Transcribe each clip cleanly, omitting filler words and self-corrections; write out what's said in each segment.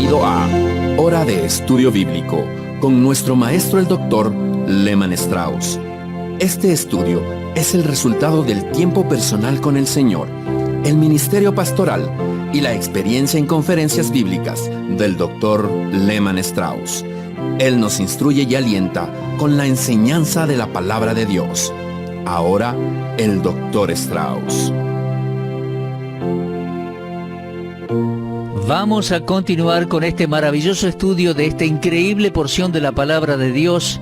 Bienvenido a Hora de Estudio Bíblico con nuestro maestro el Dr. Lehman Strauss. Este estudio es el resultado del tiempo personal con el Señor, el ministerio pastoral y la experiencia en conferencias bíblicas del Dr. Lehman Strauss. Él nos instruye y alienta con la enseñanza de la palabra de Dios. Ahora, el Dr. Strauss. Vamos a continuar con este maravilloso estudio de esta increíble porción de la palabra de Dios.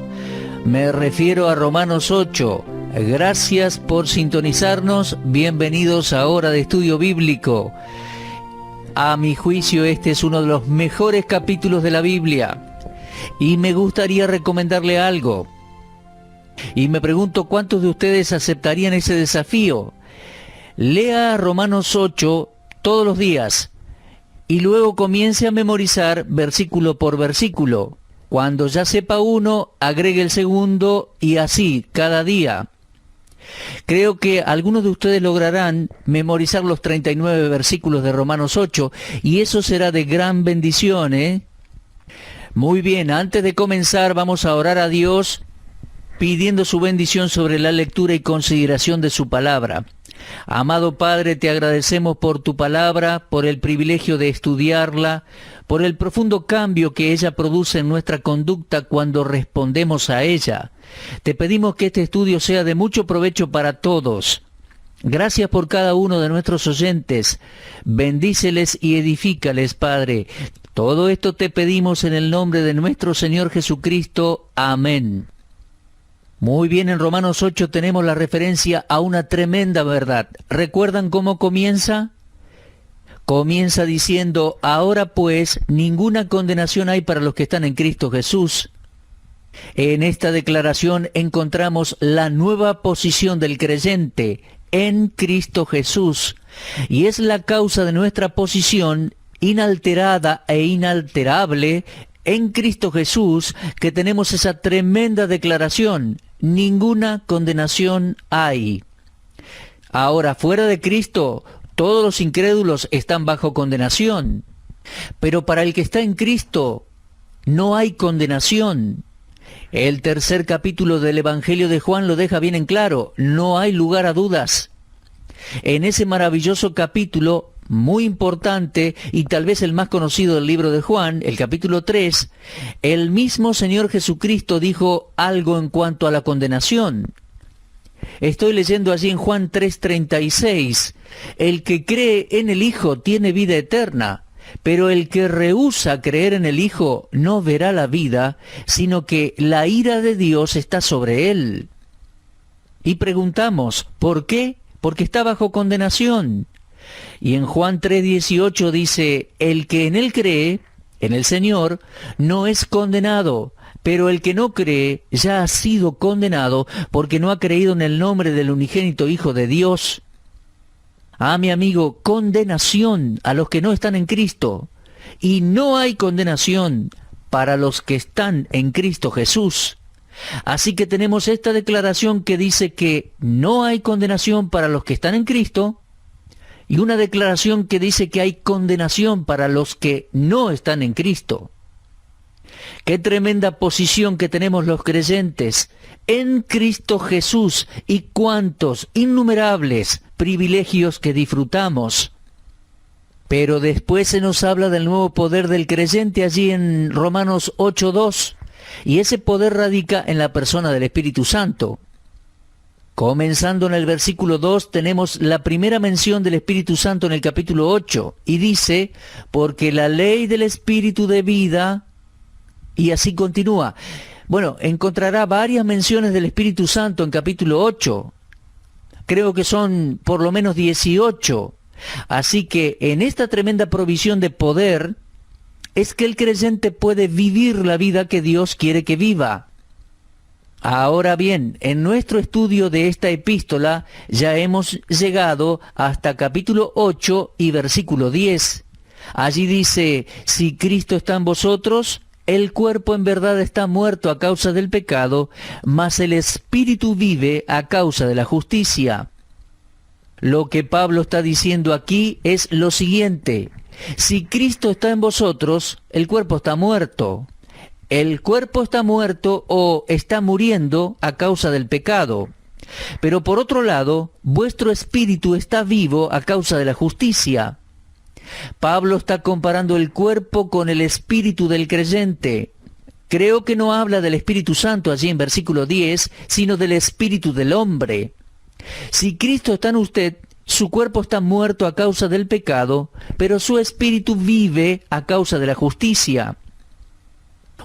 Me refiero a Romanos 8. Gracias por sintonizarnos. Bienvenidos a Hora de Estudio Bíblico. A mi juicio, este es uno de los mejores capítulos de la Biblia. Y me gustaría recomendarle algo. Y me pregunto cuántos de ustedes aceptarían ese desafío. Lea Romanos 8 todos los días. Y luego comience a memorizar versículo por versículo. Cuando ya sepa uno, agregue el segundo y así, cada día. Creo que algunos de ustedes lograrán memorizar los 39 versículos de Romanos 8 y eso será de gran bendición, ¿eh? Muy bien, antes de comenzar vamos a orar a Dios pidiendo su bendición sobre la lectura y consideración de su palabra. Amado Padre, te agradecemos por tu palabra, por el privilegio de estudiarla, por el profundo cambio que ella produce en nuestra conducta cuando respondemos a ella. Te pedimos que este estudio sea de mucho provecho para todos. Gracias por cada uno de nuestros oyentes. Bendíceles y edifícales, Padre. Todo esto te pedimos en el nombre de nuestro Señor Jesucristo. Amén. Muy bien, en Romanos 8 tenemos la referencia a una tremenda verdad. ¿Recuerdan cómo comienza? Comienza diciendo, ahora pues, ninguna condenación hay para los que están en Cristo Jesús. En esta declaración encontramos la nueva posición del creyente en Cristo Jesús. Y es la causa de nuestra posición inalterada e inalterable en Cristo Jesús que tenemos esa tremenda declaración. Ninguna condenación hay. Ahora, fuera de Cristo, todos los incrédulos están bajo condenación. Pero para el que está en Cristo, no hay condenación. El tercer capítulo del Evangelio de Juan lo deja bien en claro. No hay lugar a dudas. En ese maravilloso capítulo, muy importante y tal vez el más conocido del libro de Juan, el capítulo 3, el mismo Señor Jesucristo dijo algo en cuanto a la condenación. Estoy leyendo allí en Juan 3:36, el que cree en el Hijo tiene vida eterna, pero el que rehúsa creer en el Hijo no verá la vida, sino que la ira de Dios está sobre él. Y preguntamos, ¿por qué? Porque está bajo condenación. Y en Juan 3:18 dice, el que en él cree, en el Señor, no es condenado, pero el que no cree ya ha sido condenado porque no ha creído en el nombre del unigénito Hijo de Dios. Ah, mi amigo, condenación a los que no están en Cristo. Y no hay condenación para los que están en Cristo Jesús. Así que tenemos esta declaración que dice que no hay condenación para los que están en Cristo, y una declaración que dice que hay condenación para los que no están en Cristo. Qué tremenda posición que tenemos los creyentes en Cristo Jesús y cuántos innumerables privilegios que disfrutamos. Pero después se nos habla del nuevo poder del creyente allí en Romanos 8:2, y ese poder radica en la persona del Espíritu Santo. Comenzando en el versículo 2 tenemos la primera mención del Espíritu Santo en el capítulo 8 y dice, porque la ley del Espíritu de vida, y así continúa. Bueno, encontrará varias menciones del Espíritu Santo en capítulo 8, creo que son por lo menos 18, así que en esta tremenda provisión de poder es que el creyente puede vivir la vida que Dios quiere que viva. Ahora bien, en nuestro estudio de esta epístola ya hemos llegado hasta capítulo 8 y versículo 10. Allí dice, si Cristo está en vosotros, el cuerpo en verdad está muerto a causa del pecado, mas el espíritu vive a causa de la justicia. Lo que Pablo está diciendo aquí es lo siguiente, Si Cristo está en vosotros, el cuerpo está muerto. El cuerpo está muerto o está muriendo a causa del pecado. Pero por otro lado, vuestro espíritu está vivo a causa de la justicia. Pablo está comparando el cuerpo con el espíritu del creyente. Creo que no habla del Espíritu Santo allí en versículo 10, sino del espíritu del hombre. Si Cristo está en usted, su cuerpo está muerto a causa del pecado, pero su espíritu vive a causa de la justicia.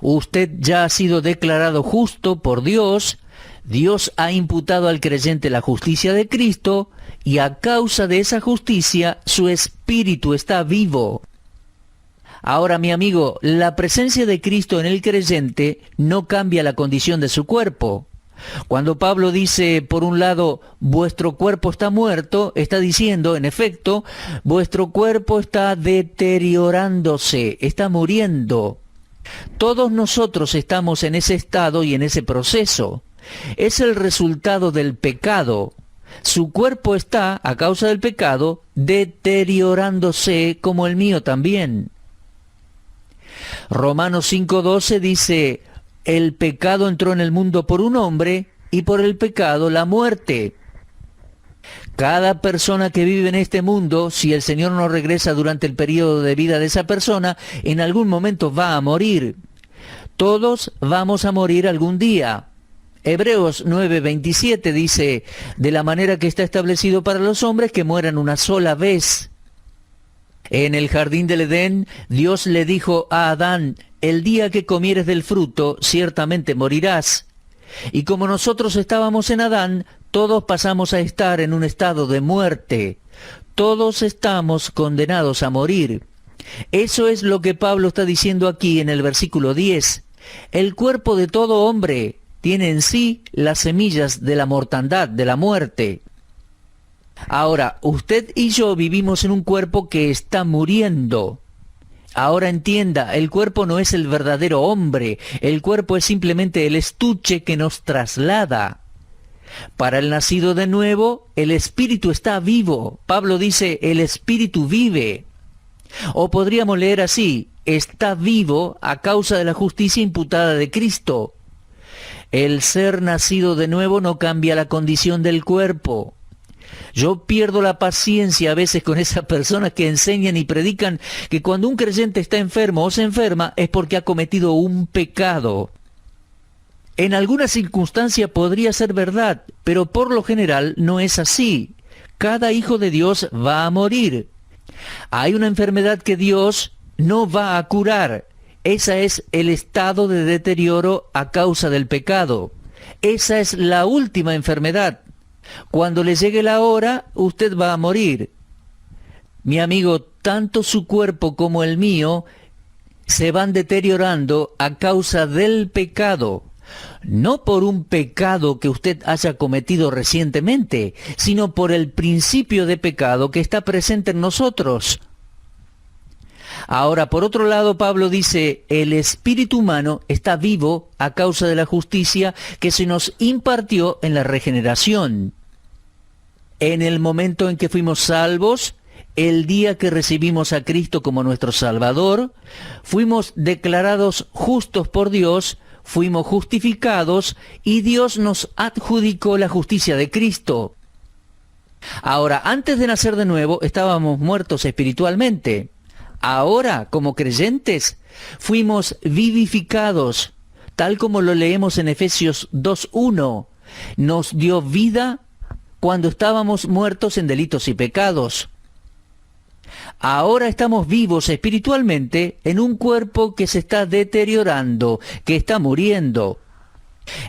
Usted ya ha sido declarado justo por Dios. Dios ha imputado al creyente la justicia de Cristo, y a causa de esa justicia, su espíritu está vivo. Ahora, mi amigo, la presencia de Cristo en el creyente no cambia la condición de su cuerpo. Cuando Pablo dice, por un lado, vuestro cuerpo está muerto, está diciendo, en efecto, vuestro cuerpo está deteriorándose, está muriendo. Todos nosotros estamos en ese estado y en ese proceso. Es el resultado del pecado. Su cuerpo está, a causa del pecado, deteriorándose como el mío también. Romanos 5:12 dice, el pecado entró en el mundo por un hombre, y por el pecado la muerte. Cada persona que vive en este mundo, si el Señor no regresa durante el periodo de vida de esa persona, en algún momento va a morir. Todos vamos a morir algún día. Hebreos 9:27 dice, de la manera que está establecido para los hombres que mueran una sola vez. En el jardín del Edén, Dios le dijo a Adán, el día que comieres del fruto, ciertamente morirás. Y como nosotros estábamos en Adán, todos pasamos a estar en un estado de muerte. Todos estamos condenados a morir. Eso es lo que Pablo está diciendo aquí en el versículo 10. El cuerpo de todo hombre tiene en sí las semillas de la mortandad, de la muerte. Ahora, usted y yo vivimos en un cuerpo que está muriendo. Ahora entienda, el cuerpo no es el verdadero hombre, el cuerpo es simplemente el estuche que nos traslada. Para el nacido de nuevo, el espíritu está vivo. Pablo dice, el espíritu vive. O podríamos leer así, está vivo a causa de la justicia imputada de Cristo. El ser nacido de nuevo no cambia la condición del cuerpo. Yo pierdo la paciencia a veces con esas personas que enseñan y predican que cuando un creyente está enfermo o se enferma es porque ha cometido un pecado. En alguna circunstancia podría ser verdad, pero por lo general no es así. Cada hijo de Dios va a morir. Hay una enfermedad que Dios no va a curar. Esa es el estado de deterioro a causa del pecado. Esa es la última enfermedad. Cuando le llegue la hora, usted va a morir. Mi amigo, tanto su cuerpo como el mío se van deteriorando a causa del pecado. No por un pecado que usted haya cometido recientemente, sino por el principio de pecado que está presente en nosotros. Ahora, por otro lado, Pablo dice, el espíritu humano está vivo a causa de la justicia que se nos impartió en la regeneración. En el momento en que fuimos salvos, el día que recibimos a Cristo como nuestro Salvador, fuimos declarados justos por Dios, fuimos justificados y Dios nos adjudicó la justicia de Cristo. Ahora, antes de nacer de nuevo, estábamos muertos espiritualmente. Ahora, como creyentes, fuimos vivificados, tal como lo leemos en Efesios 2:1. Nos dio vida cuando estábamos muertos en delitos y pecados. Ahora estamos vivos espiritualmente en un cuerpo que se está deteriorando, que está muriendo.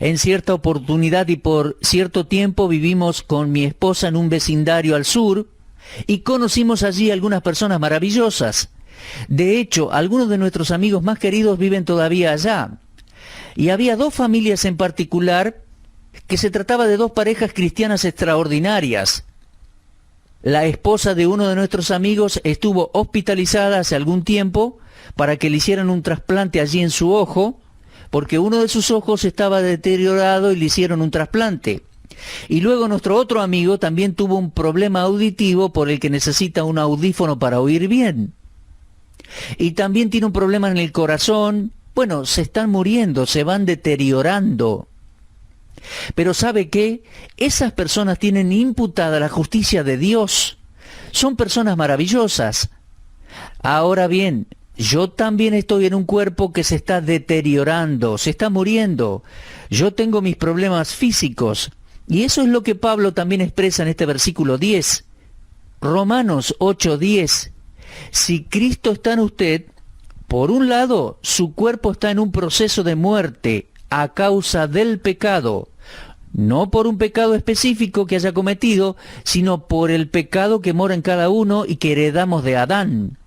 En cierta oportunidad y por cierto tiempo vivimos con mi esposa en un vecindario al sur y conocimos allí algunas personas maravillosas. De hecho, algunos de nuestros amigos más queridos viven todavía allá. Y había dos familias en particular que se trataba de dos parejas cristianas extraordinarias. La esposa de uno de nuestros amigos estuvo hospitalizada hace algún tiempo para que le hicieran un trasplante allí en su ojo, porque uno de sus ojos estaba deteriorado y le hicieron un trasplante. Y luego nuestro otro amigo también tuvo un problema auditivo por el que necesita un audífono para oír bien. Y también tiene un problema en el corazón. Bueno, se están muriendo, se van deteriorando. Pero ¿sabe qué? Esas personas tienen imputada la justicia de Dios. Son personas maravillosas. Ahora bien, yo también estoy en un cuerpo que se está deteriorando, se está muriendo. Yo tengo mis problemas físicos. Y eso es lo que Pablo también expresa en este versículo 10. Romanos 8:10. Si Cristo está en usted, por un lado, su cuerpo está en un proceso de muerte a causa del pecado. No por un pecado específico que haya cometido, sino por el pecado que mora en cada uno y que heredamos de Adán.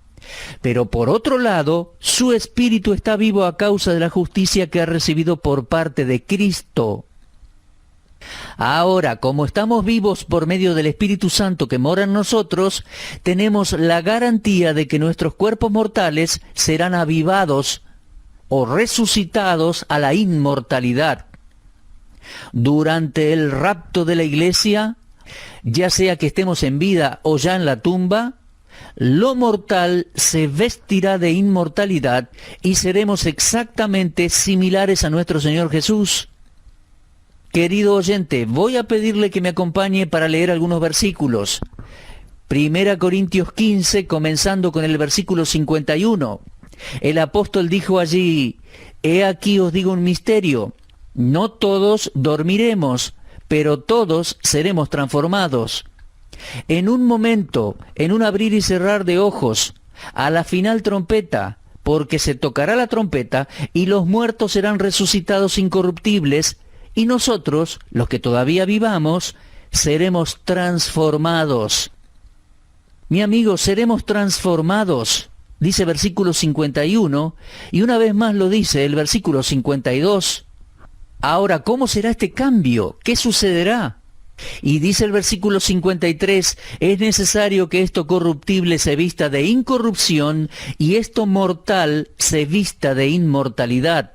Pero por otro lado, su espíritu está vivo a causa de la justicia que ha recibido por parte de Cristo. Ahora, como estamos vivos por medio del Espíritu Santo que mora en nosotros, tenemos la garantía de que nuestros cuerpos mortales serán avivados o resucitados a la inmortalidad. Durante el rapto de la iglesia, ya sea que estemos en vida o ya en la tumba, lo mortal se vestirá de inmortalidad y seremos exactamente similares a nuestro Señor Jesús. Querido oyente, voy a pedirle que me acompañe para leer algunos versículos. 1 Corintios 15, comenzando con el versículo 51. El apóstol dijo allí: «He aquí os digo un misterio, no todos dormiremos, pero todos seremos transformados. En un momento, en un abrir y cerrar de ojos, a la final trompeta, porque se tocará la trompeta, y los muertos serán resucitados incorruptibles, y nosotros, los que todavía vivamos, seremos transformados». Mi amigo, seremos transformados, dice versículo 51, y una vez más lo dice el versículo 52. Ahora, ¿cómo será este cambio? ¿Qué sucederá? Y dice el versículo 53, es necesario que esto corruptible se vista de incorrupción y esto mortal se vista de inmortalidad.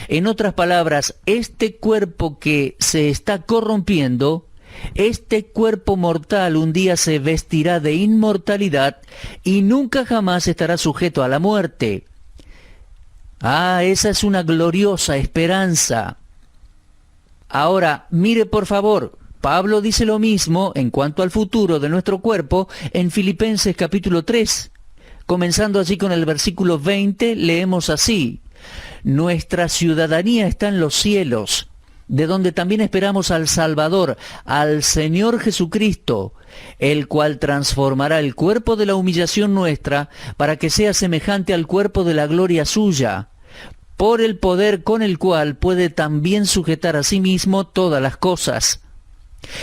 En otras palabras, este cuerpo que se está corrompiendo, este cuerpo mortal un día se vestirá de inmortalidad y nunca jamás estará sujeto a la muerte. Ah, esa es una gloriosa esperanza. Ahora, mire por favor, Pablo dice lo mismo en cuanto al futuro de nuestro cuerpo en Filipenses capítulo 3. Comenzando así con el versículo 20, leemos así: «Nuestra ciudadanía está en los cielos, de donde también esperamos al Salvador, al Señor Jesucristo, el cual transformará el cuerpo de la humillación nuestra para que sea semejante al cuerpo de la gloria suya, por el poder con el cual puede también sujetar a sí mismo todas las cosas».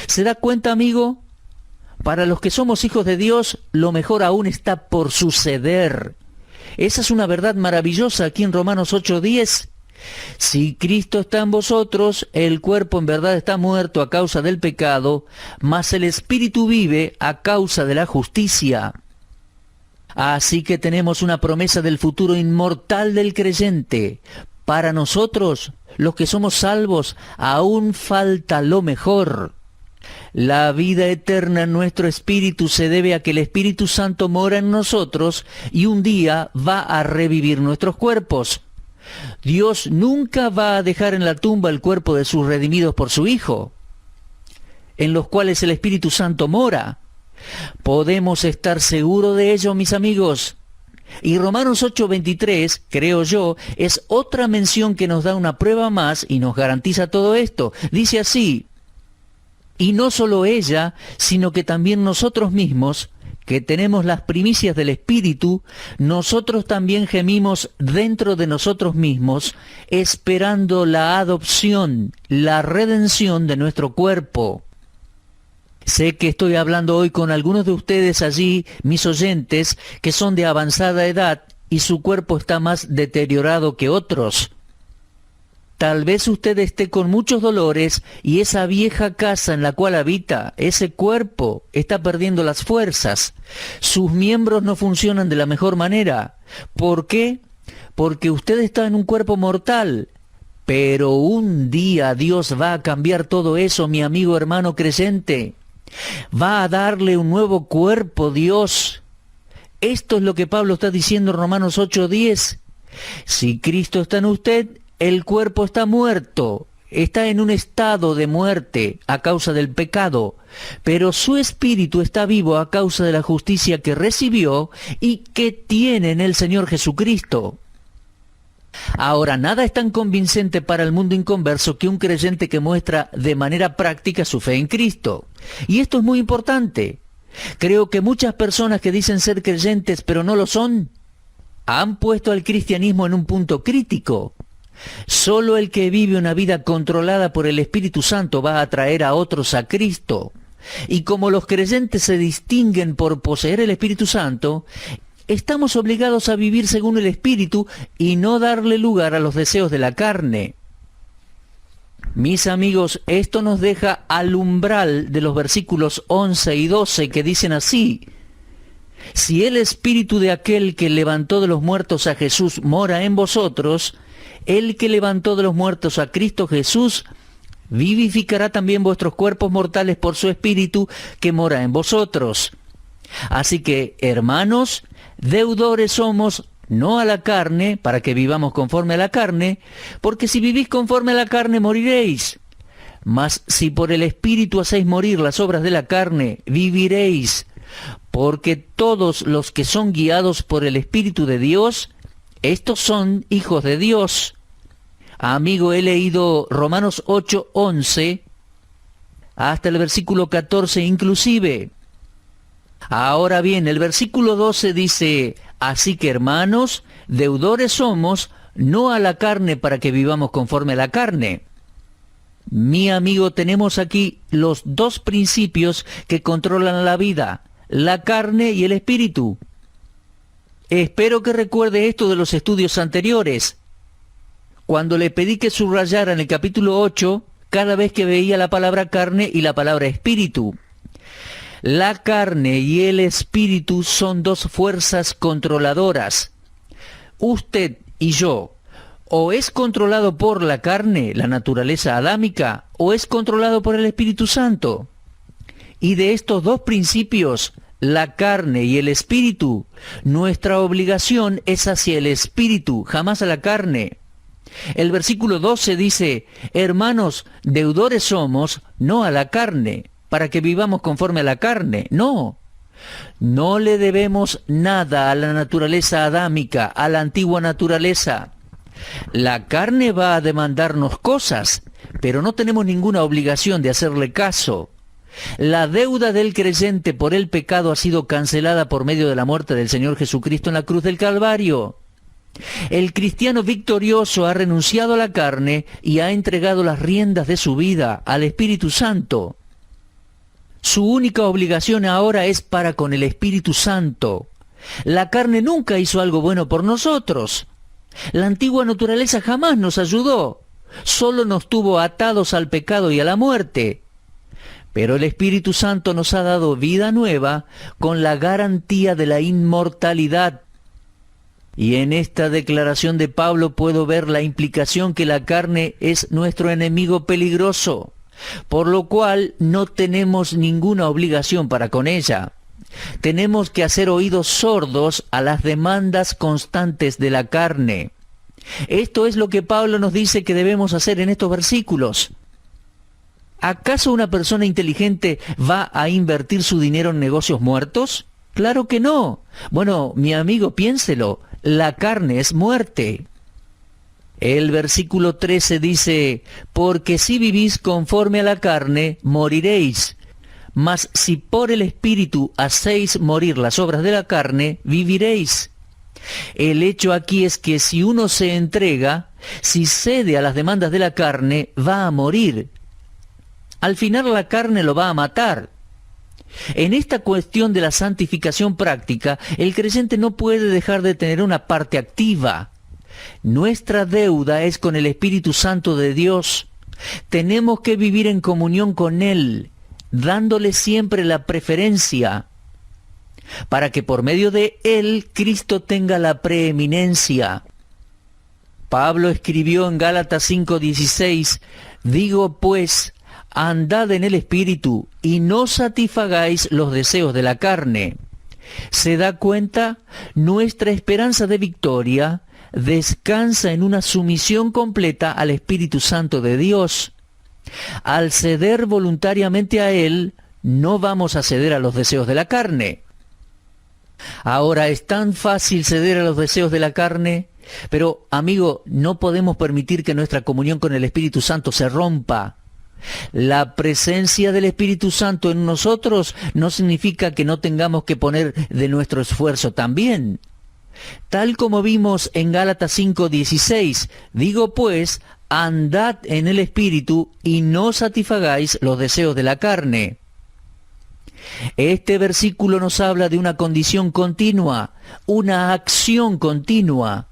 ¿Se da cuenta, amigo? Para los que somos hijos de Dios, lo mejor aún está por suceder. Esa es una verdad maravillosa aquí en Romanos 8:10. Si Cristo está en vosotros, el cuerpo en verdad está muerto a causa del pecado, mas el espíritu vive a causa de la justicia. Así que tenemos una promesa del futuro inmortal del creyente. Para nosotros, los que somos salvos, aún falta lo mejor. La vida eterna en nuestro espíritu se debe a que el Espíritu Santo mora en nosotros y un día va a revivir nuestros cuerpos. Dios nunca va a dejar en la tumba el cuerpo de sus redimidos por su Hijo, en los cuales el Espíritu Santo mora. Podemos estar seguros de ello, mis amigos. Y Romanos 8:23, creo yo, es otra mención que nos da una prueba más y nos garantiza todo esto. Dice así: «Y no solo ella, sino que también nosotros mismos, que tenemos las primicias del Espíritu, nosotros también gemimos dentro de nosotros mismos, esperando la adopción, la redención de nuestro cuerpo». Sé que estoy hablando hoy con algunos de ustedes allí, mis oyentes, que son de avanzada edad y su cuerpo está más deteriorado que otros. Tal vez usted esté con muchos dolores y esa vieja casa en la cual habita, ese cuerpo, está perdiendo las fuerzas. Sus miembros no funcionan de la mejor manera. ¿Por qué? Porque usted está en un cuerpo mortal. Pero un día Dios va a cambiar todo eso, mi amigo hermano creyente. Va a darle un nuevo cuerpo, Dios. Esto es lo que Pablo está diciendo en Romanos 8:10. Si Cristo está en usted, el cuerpo está muerto, está en un estado de muerte a causa del pecado, pero su espíritu está vivo a causa de la justicia que recibió y que tiene en el Señor Jesucristo. Ahora, nada es tan convincente para el mundo inconverso que un creyente que muestra de manera práctica su fe en Cristo. Y esto es muy importante. Creo que muchas personas que dicen ser creyentes pero no lo son, han puesto al cristianismo en un punto crítico. Solo el que vive una vida controlada por el Espíritu Santo va a atraer a otros a Cristo. Y como los creyentes se distinguen por poseer el Espíritu Santo, estamos obligados a vivir según el Espíritu y no darle lugar a los deseos de la carne. Mis amigos, esto nos deja al umbral de los versículos 11 y 12 que dicen así: si el Espíritu de aquel que levantó de los muertos a Jesús mora en vosotros, el que levantó de los muertos a Cristo Jesús vivificará también vuestros cuerpos mortales por su Espíritu que mora en vosotros. Así que, hermanos, deudores somos, no a la carne, para que vivamos conforme a la carne, porque si vivís conforme a la carne moriréis. Mas si por el Espíritu hacéis morir las obras de la carne, viviréis. Porque todos los que son guiados por el Espíritu de Dios, estos son hijos de Dios. Amigo, he leído Romanos 8:11 hasta el versículo 14 inclusive. Ahora bien, el versículo 12 dice: así que, hermanos, deudores somos, no a la carne para que vivamos conforme a la carne. Mi amigo, tenemos aquí los dos principios que controlan la vida: la carne y el espíritu. Espero que recuerde esto de los estudios anteriores. Cuando le pedí que subrayara en el capítulo 8, cada vez que veía la palabra carne y la palabra espíritu. La carne y el espíritu son dos fuerzas controladoras. Usted y yo, o es controlado por la carne, la naturaleza adámica, o es controlado por el Espíritu Santo. Y de estos dos principios, la carne y el espíritu, nuestra obligación es hacia el espíritu, jamás a la carne. El versículo 12 dice: hermanos, deudores somos, no a la carne, para que vivamos conforme a la carne. No, no le debemos nada a la naturaleza adámica, a la antigua naturaleza. La carne va a demandarnos cosas, pero no tenemos ninguna obligación de hacerle caso. La deuda del creyente por el pecado ha sido cancelada por medio de la muerte del Señor Jesucristo en la cruz del Calvario. El cristiano victorioso ha renunciado a la carne y ha entregado las riendas de su vida al Espíritu Santo. Su única obligación ahora es para con el Espíritu Santo. La carne nunca hizo algo bueno por nosotros. La antigua naturaleza jamás nos ayudó. Solo nos tuvo atados al pecado y a la muerte. Pero el Espíritu Santo nos ha dado vida nueva con la garantía de la inmortalidad. Y en esta declaración de Pablo puedo ver la implicación que la carne es nuestro enemigo peligroso, por lo cual no tenemos ninguna obligación para con ella. Tenemos que hacer oídos sordos a las demandas constantes de la carne. Esto es lo que Pablo nos dice que debemos hacer en estos versículos. ¿Acaso una persona inteligente va a invertir su dinero en negocios muertos? Claro que no. Bueno, mi amigo, piénselo. La carne es muerte. El versículo 13 dice: porque si vivís conforme a la carne, moriréis. Mas si por el Espíritu hacéis morir las obras de la carne, viviréis. El hecho aquí es que si uno se entrega, si cede a las demandas de la carne, va a morir. Al final la carne lo va a matar. En esta cuestión de la santificación práctica, el creyente no puede dejar de tener una parte activa. Nuestra deuda es con el Espíritu Santo de Dios. Tenemos que vivir en comunión con Él, dándole siempre la preferencia, para que por medio de Él Cristo tenga la preeminencia. Pablo escribió en Gálatas 5:16: digo pues, andad en el Espíritu, y no satisfagáis los deseos de la carne. ¿Se da cuenta? Nuestra esperanza de victoria descansa en una sumisión completa al Espíritu Santo de Dios. Al ceder voluntariamente a Él, no vamos a ceder a los deseos de la carne. Ahora, es tan fácil ceder a los deseos de la carne, pero, amigo, no podemos permitir que nuestra comunión con el Espíritu Santo se rompa. La presencia del Espíritu Santo en nosotros no significa que no tengamos que poner de nuestro esfuerzo también. Tal como vimos en Gálatas 5:16, digo pues, andad en el Espíritu y no satisfagáis los deseos de la carne. Este versículo nos habla de una condición continua, una acción continua.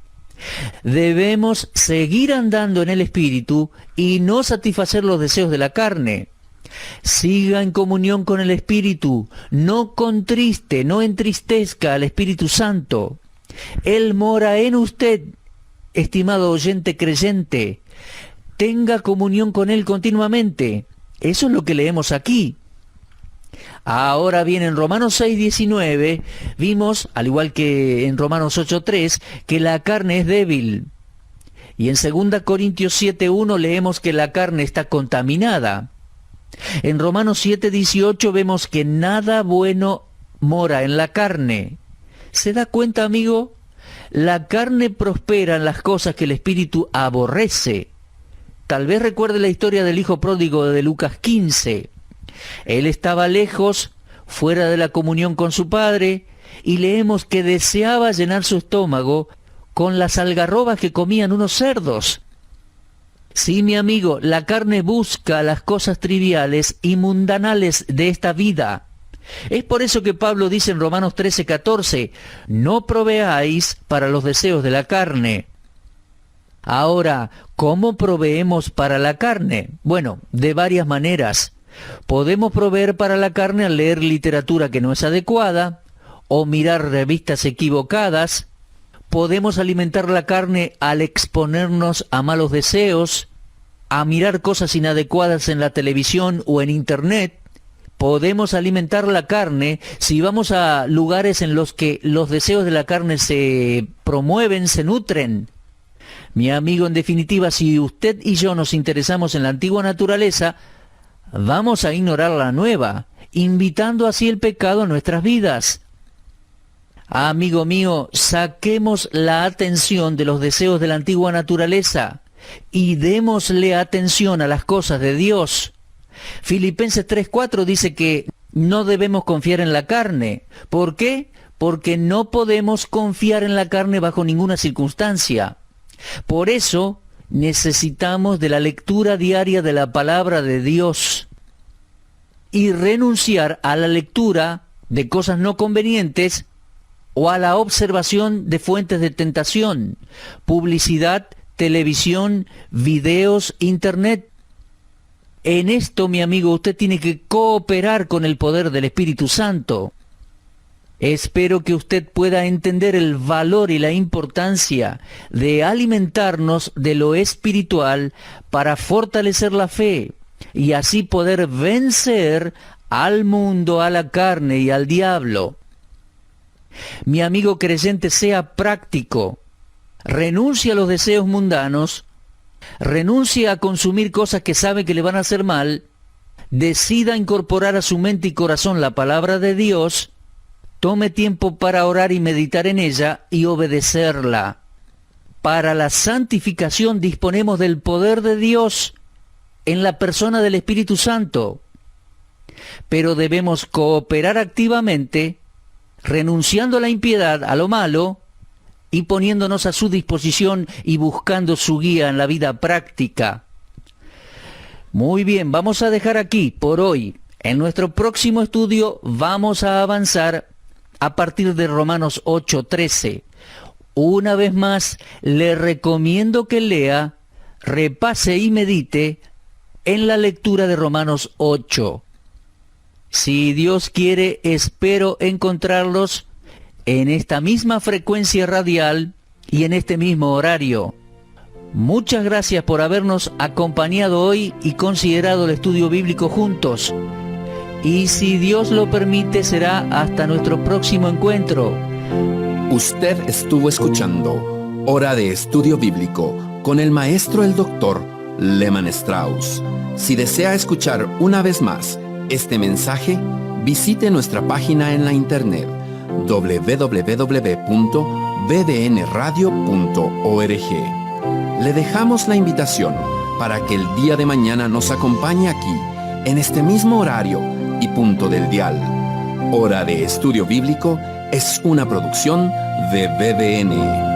Debemos seguir andando en el Espíritu y no satisfacer los deseos de la carne. Siga en comunión con el Espíritu, no contriste, no entristezca al Espíritu Santo. Él mora en usted, estimado oyente creyente. Tenga comunión con Él continuamente. Eso es lo que leemos aquí. Ahora bien, en Romanos 6:19 vimos, al igual que en Romanos 8:3, que la carne es débil. Y en 2 Corintios 7:1 leemos que la carne está contaminada. En Romanos 7:18 vemos que nada bueno mora en la carne. ¿Se da cuenta, amigo? La carne prospera en las cosas que el Espíritu aborrece. Tal vez recuerde la historia del hijo pródigo de Lucas 15. Él estaba lejos, fuera de la comunión con su padre, y leemos que deseaba llenar su estómago con las algarrobas que comían unos cerdos. Sí, mi amigo, la carne busca las cosas triviales y mundanales de esta vida. Es por eso que Pablo dice en Romanos 13:14, no proveáis para los deseos de la carne. Ahora, ¿cómo proveemos para la carne? Bueno, de varias maneras. Podemos proveer para la carne al leer literatura que no es adecuada, o mirar revistas equivocadas. Podemos alimentar la carne al exponernos a malos deseos, a mirar cosas inadecuadas en la televisión o en internet. Podemos alimentar la carne si vamos a lugares en los que los deseos de la carne se promueven, se nutren. Mi amigo, en definitiva, si usted y yo nos interesamos en la antigua naturaleza, vamos a ignorar la nueva, invitando así el pecado a nuestras vidas. Amigo mío, saquemos la atención de los deseos de la antigua naturaleza y démosle atención a las cosas de Dios. Filipenses 3:4 dice que no debemos confiar en la carne. ¿Por qué? Porque no podemos confiar en la carne bajo ninguna circunstancia. Por eso necesitamos de la lectura diaria de la palabra de Dios y renunciar a la lectura de cosas no convenientes o a la observación de fuentes de tentación, publicidad, televisión, videos, internet. En esto, mi amigo, usted tiene que cooperar con el poder del Espíritu Santo. Espero que usted pueda entender el valor y la importancia de alimentarnos de lo espiritual para fortalecer la fe y así poder vencer al mundo, a la carne y al diablo. Mi amigo creyente, sea práctico. Renuncie a los deseos mundanos, renuncie a consumir cosas que sabe que le van a hacer mal, decida incorporar a su mente y corazón la palabra de Dios. Tome tiempo para orar y meditar en ella y obedecerla. Para la santificación disponemos del poder de Dios en la persona del Espíritu Santo. Pero debemos cooperar activamente, renunciando a la impiedad, a lo malo, y poniéndonos a su disposición y buscando su guía en la vida práctica. Muy bien, vamos a dejar aquí por hoy. En nuestro próximo estudio vamos a avanzar a partir de Romanos 8:13. Una vez más, le recomiendo que lea, repase y medite en la lectura de Romanos 8. Si Dios quiere, espero encontrarlos en esta misma frecuencia radial y en este mismo horario. Muchas gracias por habernos acompañado hoy y considerado el estudio bíblico juntos. y si Dios lo permite será hasta nuestro próximo encuentro. Usted estuvo escuchando Hora de Estudio Bíblico con el maestro el doctor Lehman Strauss. Si desea escuchar una vez más este mensaje, visite nuestra página en la internet www.bbnradio.org. Le dejamos la invitación para que el día de mañana nos acompañe aquí, en este mismo horario y punto del dial. Hora de Estudio Bíblico es una producción de BBN.